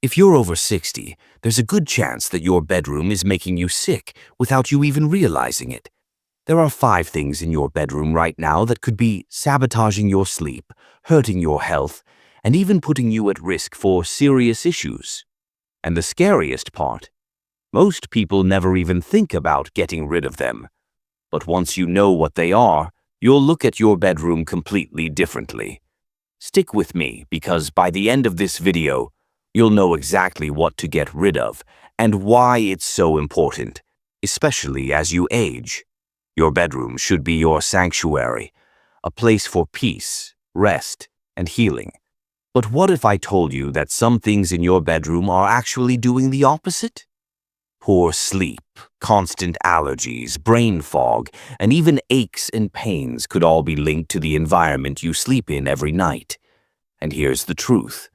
If you're over 60, there's a good chance that your bedroom is making you sick without you even realizing it. There are 5 things in your bedroom right now that could be sabotaging your sleep, hurting your health, and even putting you at risk for serious issues. And the scariest part, most people never even think about getting rid of them. But once you know what they are, you'll look at your bedroom completely differently. Stick with me because by the end of this video, you'll know exactly what to get rid of and why it's so important, especially as you age. Your bedroom should be your sanctuary, a place for peace, rest, and healing. But what if I told you that some things in your bedroom are actually doing the opposite? Poor sleep, constant allergies, brain fog, and even aches and pains could all be linked to the environment you sleep in every night. And here's the truth.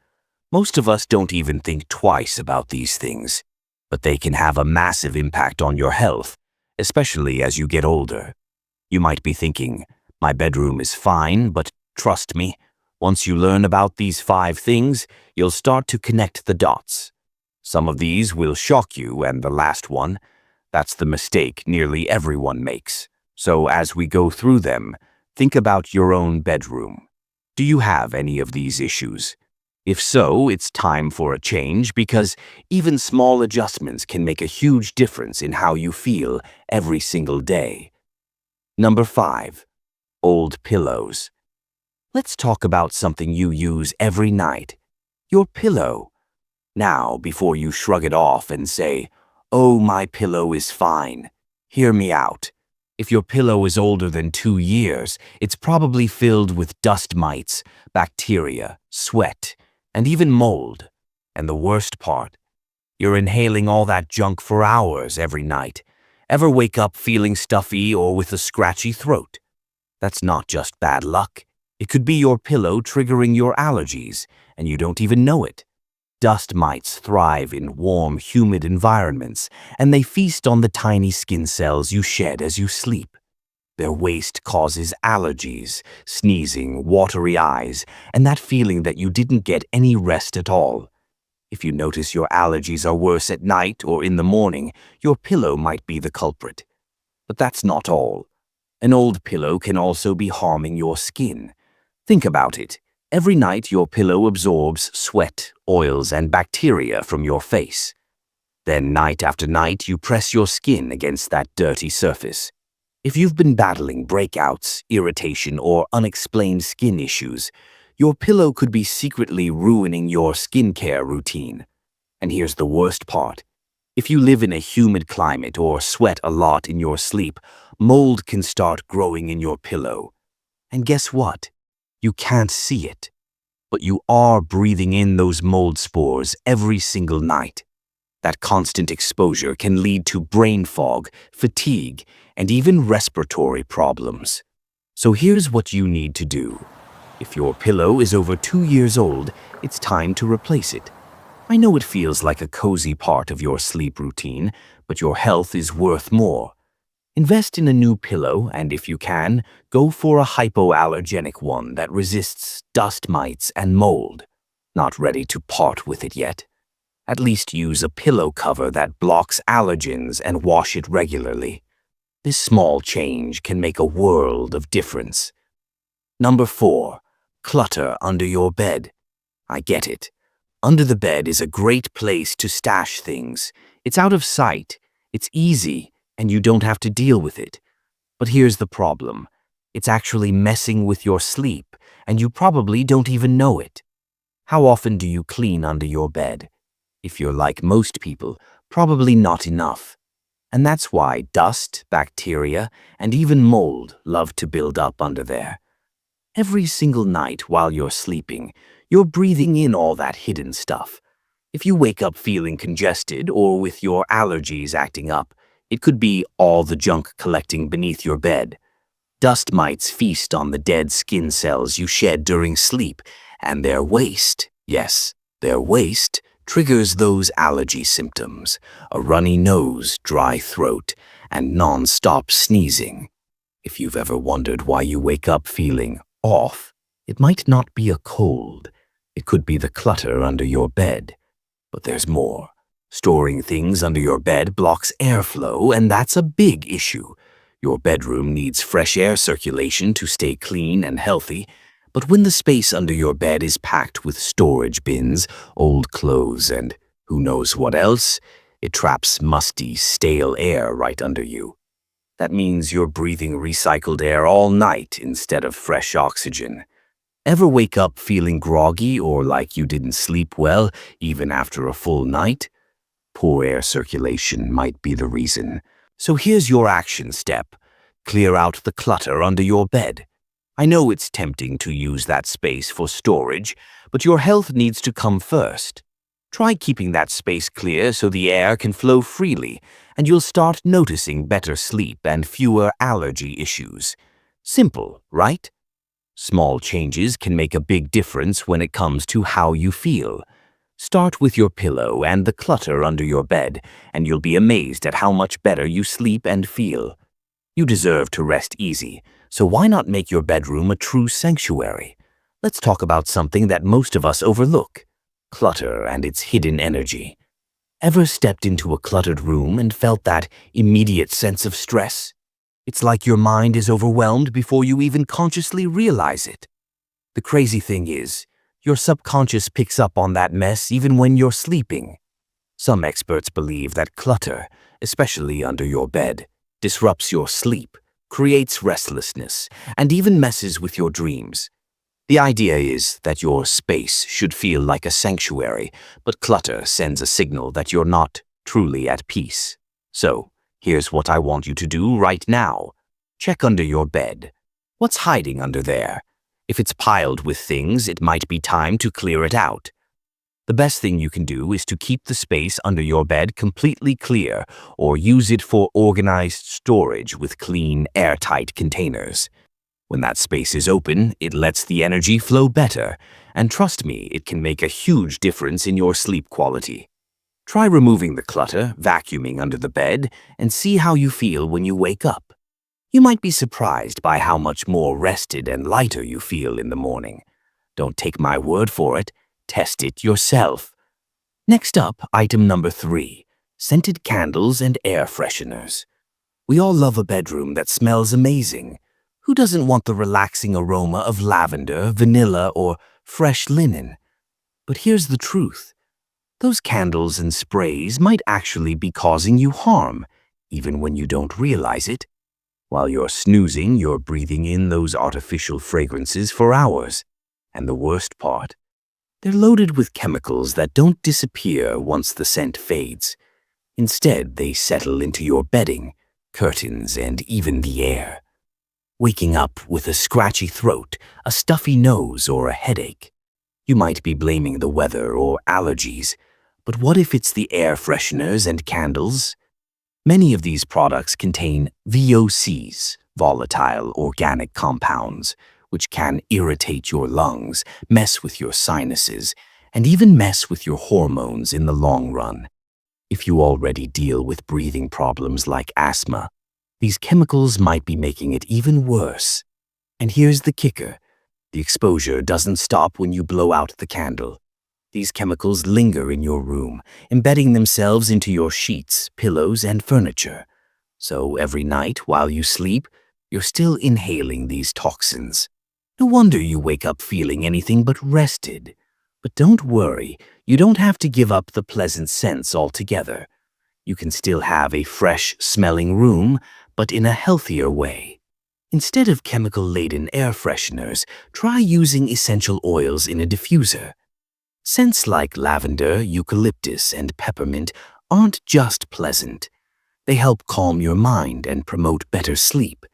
Most of us don't even think twice about these things, but they can have a massive impact on your health, especially as you get older. You might be thinking, my bedroom is fine, but trust me, once you learn about these 5 things, you'll start to connect the dots. Some of these will shock you, and the last one, that's the mistake nearly everyone makes. So as we go through them, think about your own bedroom. Do you have any of these issues? If so, it's time for a change because even small adjustments can make a huge difference in how you feel every single day. Number 5. Old pillows. Let's talk about something you use every night. Your pillow. Now, before you shrug it off and say, "Oh, my pillow is fine," hear me out. If your pillow is older than 2 years, it's probably filled with dust mites, bacteria, sweat, and even mold. And the worst part, you're inhaling all that junk for hours every night. Ever wake up feeling stuffy or with a scratchy throat? That's not just bad luck. It could be your pillow triggering your allergies, and you don't even know it. Dust mites thrive in warm, humid environments, and they feast on the tiny skin cells you shed as you sleep. Their waste causes allergies, sneezing, watery eyes, and that feeling that you didn't get any rest at all. If you notice your allergies are worse at night or in the morning, your pillow might be the culprit. But that's not all. An old pillow can also be harming your skin. Think about it. Every night your pillow absorbs sweat, oils, and bacteria from your face. Then night after night you press your skin against that dirty surface. If you've been battling breakouts, irritation, or unexplained skin issues, your pillow could be secretly ruining your skincare routine. And here's the worst part. If you live in a humid climate or sweat a lot in your sleep, mold can start growing in your pillow. And guess what? You can't see it, but you are breathing in those mold spores every single night. That constant exposure can lead to brain fog, fatigue, and even respiratory problems. So here's what you need to do. If your pillow is over 2 years old, it's time to replace it. I know it feels like a cozy part of your sleep routine, but your health is worth more. Invest in a new pillow, and if you can, go for a hypoallergenic one that resists dust mites and mold. Not ready to part with it yet? At least use a pillow cover that blocks allergens and wash it regularly. This small change can make a world of difference. Number 4. Clutter under your bed. I get it. Under the bed is a great place to stash things. It's out of sight, it's easy, and you don't have to deal with it. But here's the problem. It's actually messing with your sleep, and you probably don't even know it. How often do you clean under your bed? If you're like most people, probably not enough. And that's why dust, bacteria, and even mold love to build up under there. Every single night while you're sleeping, you're breathing in all that hidden stuff. If you wake up feeling congested or with your allergies acting up, it could be all the junk collecting beneath your bed. Dust mites feast on the dead skin cells you shed during sleep, and their waste, yes, their waste, triggers those allergy symptoms, a runny nose, dry throat, and non-stop sneezing. If you've ever wondered why you wake up feeling off, it might not be a cold. It could be the clutter under your bed. But there's more. Storing things under your bed blocks airflow, and that's a big issue. Your bedroom needs fresh air circulation to stay clean and healthy, but when the space under your bed is packed with storage bins, old clothes, and who knows what else, it traps musty, stale air right under you. That means you're breathing recycled air all night instead of fresh oxygen. Ever wake up feeling groggy or like you didn't sleep well even after a full night? Poor air circulation might be the reason. So here's your action step. Clear out the clutter under your bed. I know it's tempting to use that space for storage, but your health needs to come first. Try keeping that space clear so the air can flow freely, and you'll start noticing better sleep and fewer allergy issues. Simple, right? Small changes can make a big difference when it comes to how you feel. Start with your pillow and the clutter under your bed, and you'll be amazed at how much better you sleep and feel. You deserve to rest easy, so why not make your bedroom a true sanctuary? Let's talk about something that most of us overlook: clutter and its hidden energy. Ever stepped into a cluttered room and felt that immediate sense of stress? It's like your mind is overwhelmed before you even consciously realize it. The crazy thing is, your subconscious picks up on that mess even when you're sleeping. Some experts believe that clutter, especially under your bed, disrupts your sleep, creates restlessness, and even messes with your dreams. The idea is that your space should feel like a sanctuary, but clutter sends a signal that you're not truly at peace. So, here's what I want you to do right now. Check under your bed. What's hiding under there? If it's piled with things, it might be time to clear it out. The best thing you can do is to keep the space under your bed completely clear or use it for organized storage with clean, airtight containers. When that space is open, it lets the energy flow better, and trust me, it can make a huge difference in your sleep quality. Try removing the clutter, vacuuming under the bed, and see how you feel when you wake up. You might be surprised by how much more rested and lighter you feel in the morning. Don't take my word for it. Test it yourself. Next up, item number 3, scented candles and air fresheners. We all love a bedroom that smells amazing. Who doesn't want the relaxing aroma of lavender, vanilla, or fresh linen? But here's the truth. Those candles and sprays might actually be causing you harm, even when you don't realize it. While you're snoozing, you're breathing in those artificial fragrances for hours. And the worst part? They're loaded with chemicals that don't disappear once the scent fades. Instead, they settle into your bedding, curtains, and even the air. Waking up with a scratchy throat, a stuffy nose, or a headache. You might be blaming the weather or allergies, but what if it's the air fresheners and candles? Many of these products contain VOCs, volatile organic compounds, which can irritate your lungs, mess with your sinuses, and even mess with your hormones in the long run. If you already deal with breathing problems like asthma, these chemicals might be making it even worse. And here's the kicker. The exposure doesn't stop when you blow out the candle. These chemicals linger in your room, embedding themselves into your sheets, pillows, and furniture. So every night while you sleep, you're still inhaling these toxins. No wonder you wake up feeling anything but rested. But don't worry, you don't have to give up the pleasant scents altogether. You can still have a fresh-smelling room, but in a healthier way. Instead of chemical-laden air fresheners, try using essential oils in a diffuser. Scents like lavender, eucalyptus, and peppermint aren't just pleasant. They help calm your mind and promote better sleep.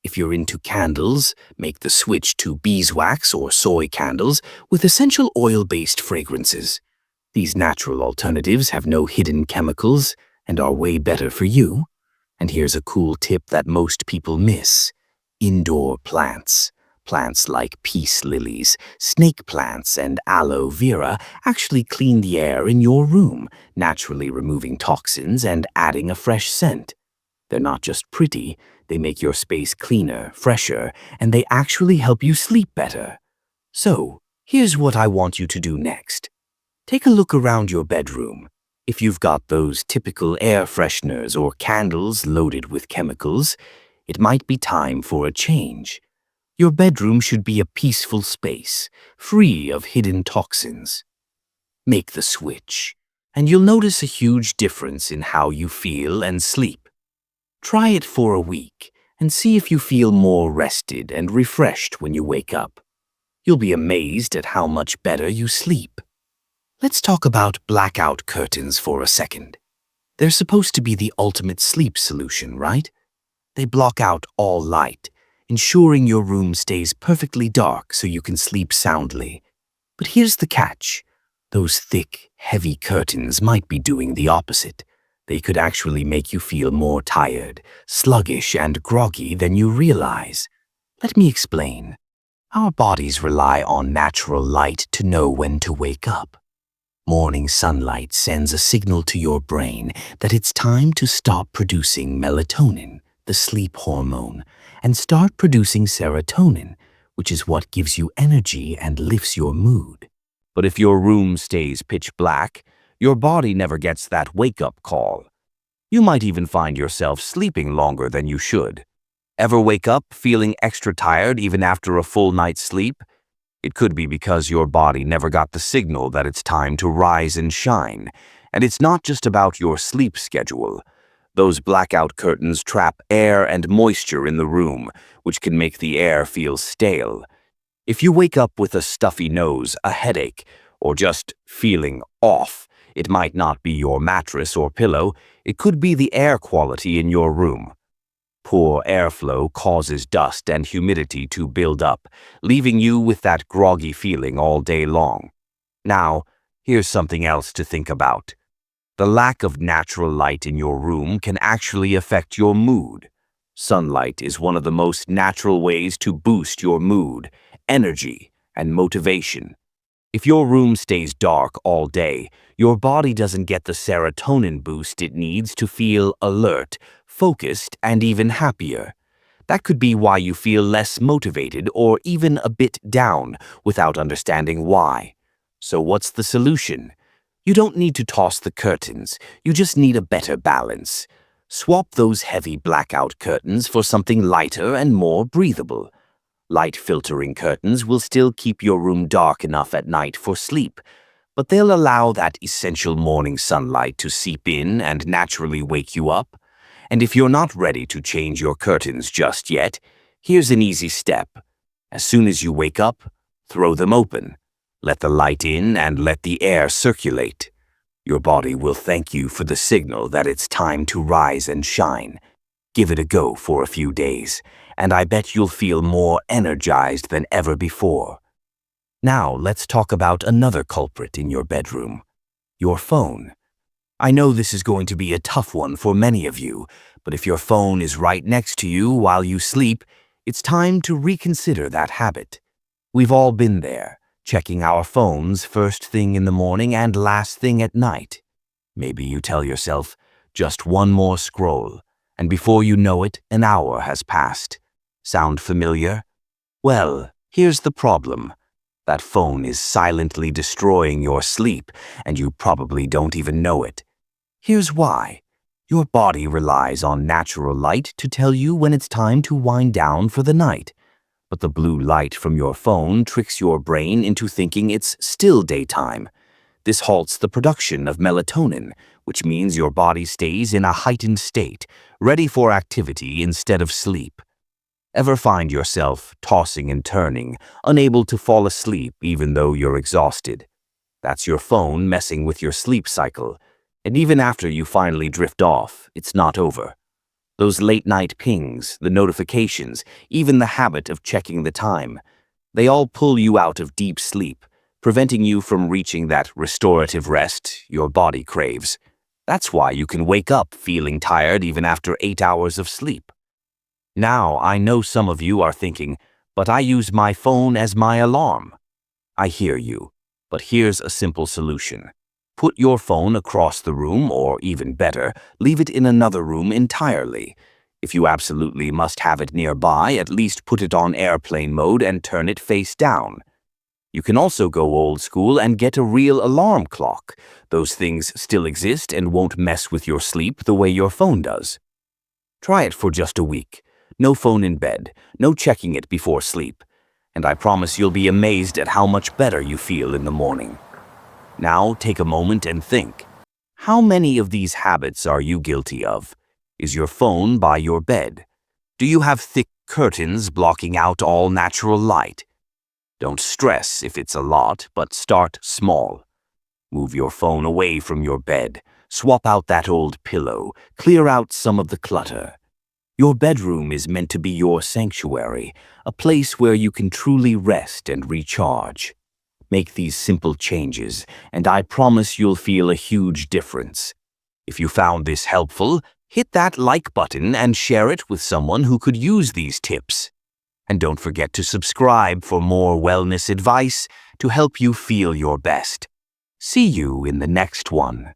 If you're into candles, make the switch to beeswax or soy candles with essential oil-based fragrances. These natural alternatives have no hidden chemicals and are way better for you. And here's a cool tip that most people miss. Indoor plants. Plants like peace lilies, snake plants, and aloe vera actually clean the air in your room, naturally removing toxins and adding a fresh scent. They're not just pretty, they make your space cleaner, fresher, and they actually help you sleep better. So, here's what I want you to do next. Take a look around your bedroom. If you've got those typical air fresheners or candles loaded with chemicals, it might be time for a change. Your bedroom should be a peaceful space, free of hidden toxins. Make the switch, and you'll notice a huge difference in how you feel and sleep. Try it for a week and see if you feel more rested and refreshed when you wake up. You'll be amazed at how much better you sleep. Let's talk about blackout curtains for a second. They're supposed to be the ultimate sleep solution, right? They block out all light, ensuring your room stays perfectly dark so you can sleep soundly. But here's the catch. Those thick, heavy curtains might be doing the opposite. They could actually make you feel more tired, sluggish, and groggy than you realize. Let me explain. Our bodies rely on natural light to know when to wake up. Morning sunlight sends a signal to your brain that it's time to stop producing melatonin, the sleep hormone, and start producing serotonin, which is what gives you energy and lifts your mood. But if your room stays pitch black, your body never gets that wake-up call. You might even find yourself sleeping longer than you should. Ever wake up feeling extra tired even after a full night's sleep? It could be because your body never got the signal that it's time to rise and shine. And it's not just about your sleep schedule. Those blackout curtains trap air and moisture in the room, which can make the air feel stale. If you wake up with a stuffy nose, a headache, or just feeling off, it might not be your mattress or pillow. It could be the air quality in your room. Poor airflow causes dust and humidity to build up, leaving you with that groggy feeling all day long. Now, here's something else to think about. The lack of natural light in your room can actually affect your mood. Sunlight is one of the most natural ways to boost your mood, energy, and motivation. If your room stays dark all day, your body doesn't get the serotonin boost it needs to feel alert, focused, and even happier. That could be why you feel less motivated or even a bit down without understanding why. So what's the solution? You don't need to toss the curtains, you just need a better balance. Swap those heavy blackout curtains for something lighter and more breathable. Light filtering curtains will still keep your room dark enough at night for sleep, but they'll allow that essential morning sunlight to seep in and naturally wake you up. And if you're not ready to change your curtains just yet, here's an easy step. As soon as you wake up, throw them open. Let the light in and let the air circulate. Your body will thank you for the signal that it's time to rise and shine. Give it a go for a few days, and I bet you'll feel more energized than ever before. Now, let's talk about another culprit in your bedroom, your phone. I know this is going to be a tough one for many of you, but if your phone is right next to you while you sleep, it's time to reconsider that habit. We've all been there, checking our phones first thing in the morning and last thing at night. Maybe you tell yourself, just one more scroll, and before you know it, an hour has passed. Sound familiar? Well, here's the problem. That phone is silently destroying your sleep, and you probably don't even know it. Here's why. Your body relies on natural light to tell you when it's time to wind down for the night. But the blue light from your phone tricks your brain into thinking it's still daytime. This halts the production of melatonin, which means your body stays in a heightened state, ready for activity instead of sleep. Ever find yourself tossing and turning, unable to fall asleep even though you're exhausted? That's your phone messing with your sleep cycle. And even after you finally drift off, it's not over. Those late-night pings, the notifications, even the habit of checking the time, they all pull you out of deep sleep, preventing you from reaching that restorative rest your body craves. That's why you can wake up feeling tired even after 8 hours of sleep. Now, I know some of you are thinking, but I use my phone as my alarm. I hear you, but here's a simple solution. Put your phone across the room, or even better, leave it in another room entirely. If you absolutely must have it nearby, at least put it on airplane mode and turn it face down. You can also go old school and get a real alarm clock. Those things still exist and won't mess with your sleep the way your phone does. Try it for just a week. No phone in bed, no checking it before sleep. And I promise you'll be amazed at how much better you feel in the morning. Now take a moment and think. How many of these habits are you guilty of? Is your phone by your bed? Do you have thick curtains blocking out all natural light? Don't stress if it's a lot, but start small. Move your phone away from your bed. Swap out that old pillow. Clear out some of the clutter. Your bedroom is meant to be your sanctuary, a place where you can truly rest and recharge. Make these simple changes, and I promise you'll feel a huge difference. If you found this helpful, hit that like button and share it with someone who could use these tips. And don't forget to subscribe for more wellness advice to help you feel your best. See you in the next one.